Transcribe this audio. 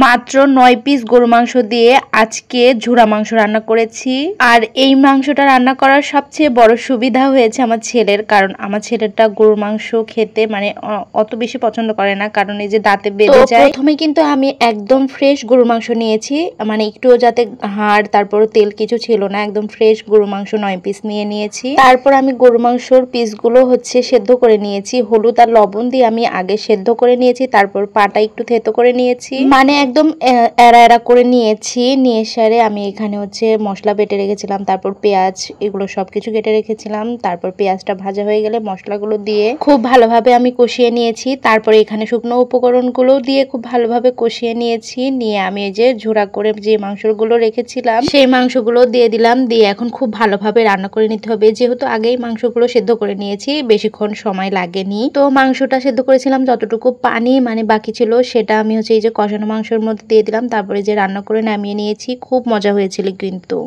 মাত্র 9 পিস গরু মাংস দিয়ে আজকে ঝুরা মাংস রান্না করেছি। আর এই মাংসটা রান্না করার সবচেয়ে বড় সুবিধা হয়েছে আমার ছেলের, কারণ আমার ছেলেটা গরুর মাংস খেতে মানে অত বেশি পছন্দ করে না, কারণ এই যে দাঁতে বেঁধে যায়। প্রথমে কিন্তু আমি একদম ফ্রেশ গরুর মাংস নিয়েছি, মানে একটুও যাতে হাড় তারপর তেল কিছু ছিল না, একদম ফ্রেশ গরুর মাংস 9 পিস নিয়েছি। তারপর আমি গরুর মাংসর পিসগুলো সেদ্ধ করে নিয়েছি, হলুদ আর লবণ দিয়ে আমি আগে সেদ্ধ করে নিয়েছি, তারপর পাটা একটু থেতো করে নিয়েছি, মানে একদম এড়া এড়া করে নিয়েছি। নিয়ে সারে আমি এখানে মশলা বেটে রেখেছিলাম, তারপর পেঁয়াজ এগুলো সবকিছু কেটে রেখেছিলাম। তারপর পেঁয়াজটা ভাজা হয়ে গেলে মশলাগুলো দিয়ে খুব ভালোভাবে আমি কষিয়ে নিয়েছি। তারপরে এখানে শুকনো উপকরণগুলো দিয়ে খুব ভালোভাবে কষিয়ে নিয়েছি। নিয়ে আমি এই যে ঝোড়া করে যে মাংসগুলো রেখেছিলাম সেই মাংসগুলো দিয়ে দিলাম। দিয়ে এখন খুব ভালোভাবে রান্না করে নিতে হবে, যেহেতু আগেই মাংসগুলো সেদ্ধ করে নিয়েছি, বেশিক্ষণ সময় লাগেনি। তো মাংসটা সেদ্ধ করেছিলাম, যতটুকু পানি মানে বাকি ছিল সেটা আমি এই যে কষানো মাংসের মধ্যে দিয়ে দিলাম। তারপরে যে রান্না করে নামিয়ে নিয়েছি, খুব মজা হয়েছিল কিন্তু।